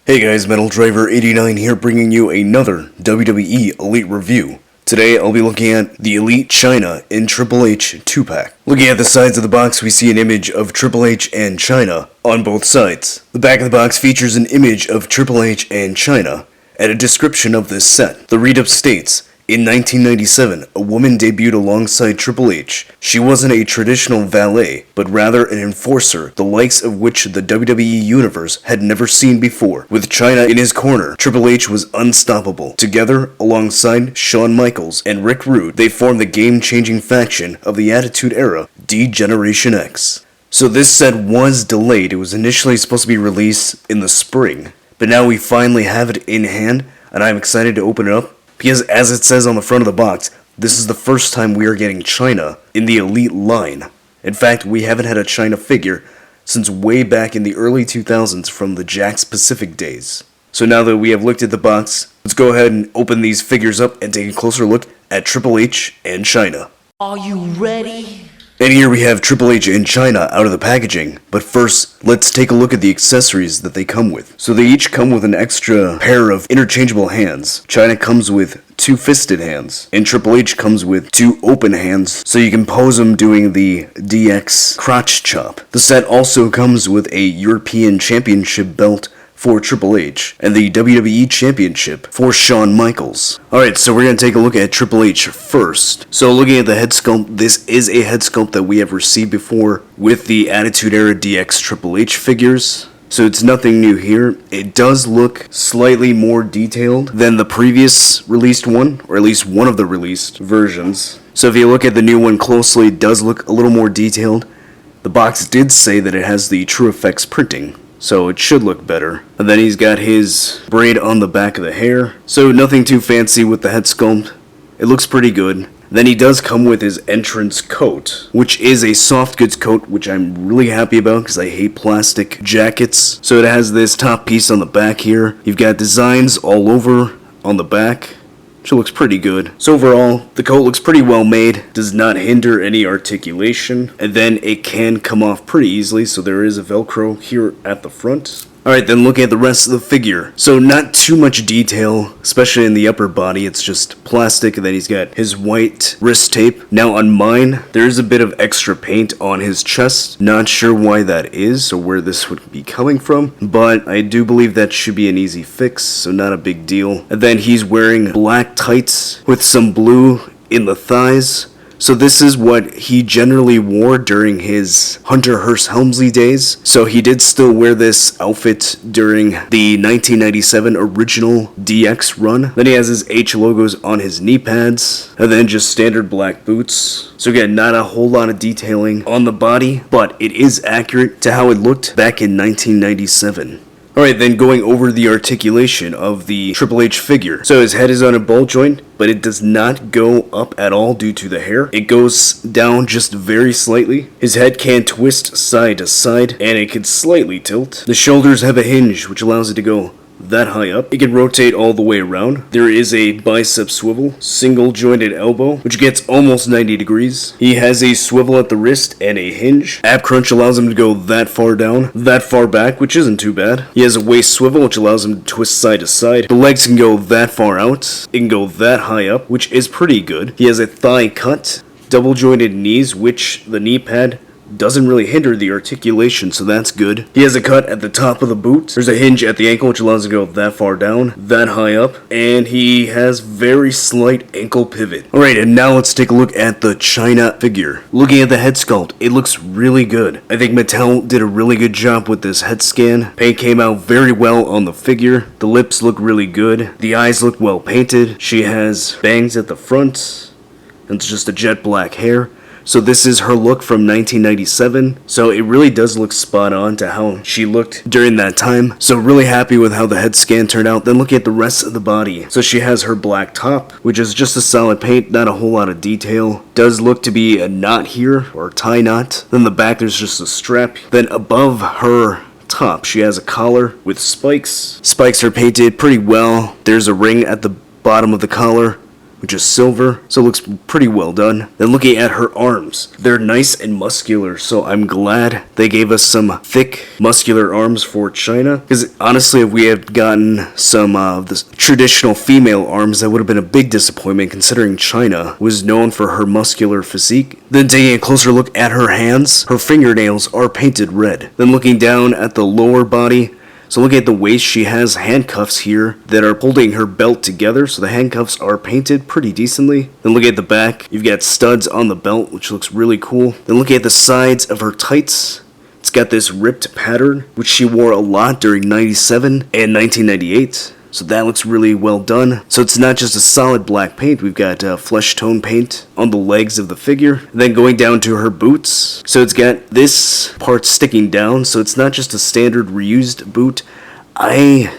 Hey guys, Metal Driver 89 here bringing you another WWE Elite review. Today I'll be looking at the Elite Chyna and Triple H 2-pack. Looking at the sides of the box, we see an image of Triple H and Chyna on both sides. The back of the box features an image of Triple H and Chyna and a description of this set. The read-up states, in 1997, a woman debuted alongside Triple H. She wasn't a traditional valet, but rather an enforcer, the likes of which the WWE Universe had never seen before. With Chyna in his corner, Triple H was unstoppable. Together, alongside Shawn Michaels and Rick Rude, they formed the game-changing faction of the Attitude Era, D-Generation X. So this set was delayed. It was initially supposed to be released in the spring, but now we finally have it in hand, and I'm excited to open it up. Because as it says on the front of the box, this is the first time we are getting Chyna in the Elite line. In fact, we haven't had a Chyna figure since way back in the early 2000s from the Jakks Pacific days. So now that we have looked at the box, let's go ahead and open these figures up and take a closer look at Triple H and Chyna. Are you ready? And here we have Triple H and Chyna out of the packaging, but first, let's take a look at the accessories that they come with. So they each come with an extra pair of interchangeable hands. Chyna comes with 2 fisted hands, and Triple H comes with 2 open hands, so you can pose them doing the DX crotch chop. The set also comes with a European Championship belt for Triple H, and the WWE Championship for Shawn Michaels. Alright, so we're going to take a look at Triple H first. So looking at the head sculpt, this is a head sculpt that we have received before with the Attitude Era DX Triple H figures. So it's nothing new here. It does look slightly more detailed than the previous released one, or at least one of the released versions. So if you look at the new one closely, it does look a little more detailed. The box did say that it has the True Effects printing, so it should look better. And then he's got his braid on the back of the hair. So nothing too fancy with the head sculpt. It looks pretty good. Then he does come with his entrance coat, which is a soft goods coat, which I'm really happy about because I hate plastic jackets. So it has this top piece on the back here. You've got designs all over on the back, which looks pretty good. So overall, the coat looks pretty well made, does not hinder any articulation, and then it can come off pretty easily, so there is a Velcro here at the front. Alright, then looking at the rest of the figure. So not too much detail, especially in the upper body. It's just plastic, and then he's got his white wrist tape. Now on mine, there's a bit of extra paint on his chest. Not sure why that is, or where this would be coming from, but I do believe that should be an easy fix, so not a big deal. And then he's wearing black tights with some blue in the thighs. So this is what he generally wore during his Hunter Hearst Helmsley days. So he did still wear this outfit during the 1997 original DX run. Then he has his H logos on his knee pads, and then just standard black boots. So again, not a whole lot of detailing on the body, but it is accurate to how it looked back in 1997. Alright, then going over the articulation of the Triple H figure. So his head is on a ball joint, but it does not go up at all due to the hair. It goes down just very slightly. His head can twist side to side, and it can slightly tilt. The shoulders have a hinge, which allows it to go that high up. It can rotate all the way around. There is a bicep swivel, single jointed elbow, which gets almost 90 degrees. He has a swivel at the wrist and a hinge. Ab crunch allows him to go that far down, that far back, which isn't too bad. He has a waist swivel, which allows him to twist side to side. The legs can go that far out. It can go that high up, which is pretty good. He has a thigh cut, double jointed knees, which the knee pad doesn't really hinder the articulation, so that's good. He has a cut at the top of the boot. There's a hinge at the ankle, which allows him to go that far down, that high up, and he has very slight ankle pivot. Alright, and now let's take a look at the Chyna figure. Looking at the head sculpt, it looks really good. I think Mattel did a really good job with this head scan. Paint came out very well on the figure. The lips look really good. The eyes look well painted. She has bangs at the front. It's just a jet black hair. So this is her look from 1997, so it really does look spot on to how she looked during that time. So really happy with how the head scan turned out. Then looking at the rest of the body. So she has her black top, which is just a solid paint, not a whole lot of detail. Does look to be a knot here, or a tie knot. Then the back there's just a strap. Then above her top, she has a collar with spikes. Spikes are painted pretty well. There's a ring at the bottom of the collar. which is silver, so it looks pretty well done. Then looking at her arms, they're nice and muscular, so I'm glad they gave us some thick, muscular arms for Chyna, because honestly, if we had gotten some of the traditional female arms, that would have been a big disappointment, considering Chyna was known for her muscular physique. Then taking a closer look at her hands, her fingernails are painted red. Then looking down at the lower body, so looking at the waist, she has handcuffs here that are holding her belt together, so the handcuffs are painted pretty decently. Then looking at the back, you've got studs on the belt, which looks really cool. Then looking at the sides of her tights, it's got this ripped pattern, which she wore a lot during 97 and 1998. So that looks really well done. So it's not just a solid black paint, we've got flesh tone paint on the legs of the figure. Then going down to her boots, so it's got this part sticking down, so it's not just a standard reused boot. I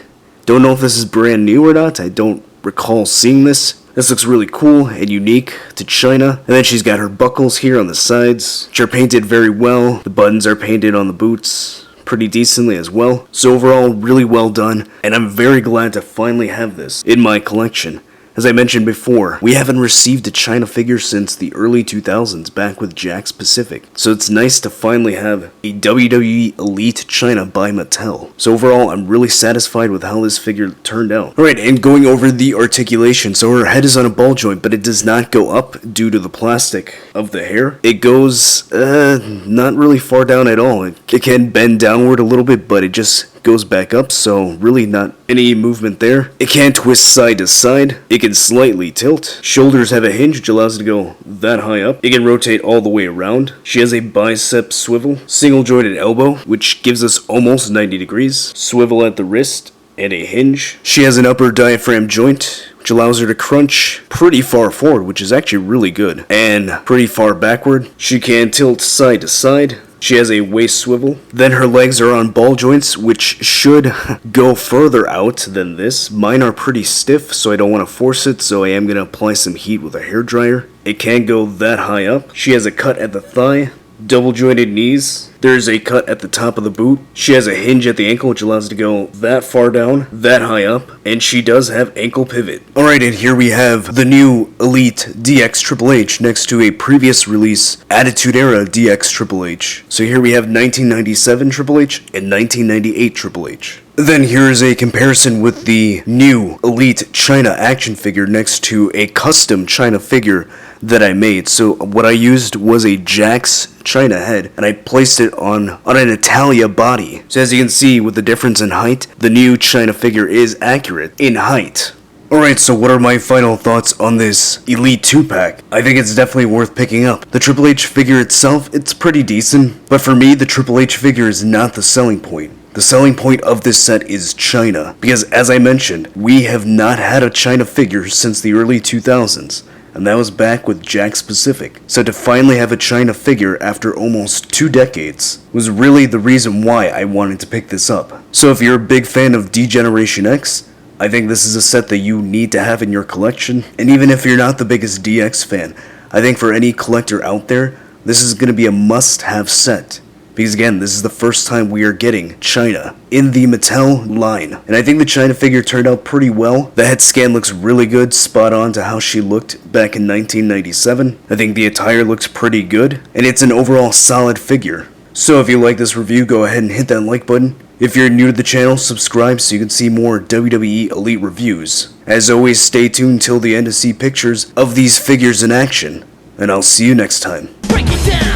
don't know if this is brand new or not, I don't recall seeing this. This looks really cool and unique to Chyna. And then she's got her buckles here on the sides, which are painted very well. The buttons are painted on the boots pretty decently as well. So overall, really well done, and I'm very glad to finally have this in my collection. As I mentioned before, we haven't received a Chyna figure since the early 2000s, back with Jakks Pacific. So it's nice to finally have a WWE Elite Chyna by Mattel. So overall, I'm really satisfied with how this figure turned out. Alright, and going over the articulation, so her head is on a ball joint, but it does not go up due to the plastic of the hair. It goes, not really far down at all. It can bend downward a little bit, but it just goes back up, so really not any movement there. It can twist side to side. It can slightly tilt. Shoulders have a hinge which allows it to go that high up. It can rotate all the way around. She has a bicep swivel, single jointed elbow, which gives us almost 90 degrees. Swivel at the wrist, and a hinge. She has an upper diaphragm joint, which allows her to crunch pretty far forward, which is actually really good, and pretty far backward. She can tilt side to side. She has a waist swivel. Then her legs are on ball joints, which should go further out than this. Mine are pretty stiff, so I don't want to force it, so I am going to apply some heat with a hairdryer. It can go that high up. She has a cut at the thigh, double jointed knees. There's a cut at the top of the boot. She has a hinge at the ankle, which allows it to go that far down, that high up, and she does have ankle pivot. Alright, and here we have the new Elite DX Triple H next to a previous release Attitude Era DX Triple H. So here we have 1997 Triple H and 1998 Triple H. Then here's a comparison with the new Elite Chyna action figure next to a custom Chyna figure that I made. So what I used was a Jakks Chyna head, and I placed it on an Italia body. So as you can see, with the difference in height, the new Chyna figure is accurate in height. Alright, so what are my final thoughts on this Elite 2-pack? I think it's definitely worth picking up. The Triple H figure itself, it's pretty decent, but for me, the Triple H figure is not the selling point. The selling point of this set is Chyna, because as I mentioned, we have not had a Chyna figure since the early 2000s. And that was back with Jakks Pacific. So to finally have a Chyna figure after almost 2 decades was really the reason why I wanted to pick this up. So if you're a big fan of D-Generation X, I think this is a set that you need to have in your collection. And even if you're not the biggest DX fan, I think for any collector out there, this is going to be a must-have set. Because again, this is the first time we are getting Chyna in the Mattel line. And I think the Chyna figure turned out pretty well. The head scan looks really good, spot on to how she looked back in 1997. I think the attire looks pretty good, and it's an overall solid figure. So if you like this review, go ahead and hit that like button. If you're new to the channel, subscribe so you can see more WWE Elite reviews. As always, stay tuned till the end to see pictures of these figures in action. And I'll see you next time. Break it down.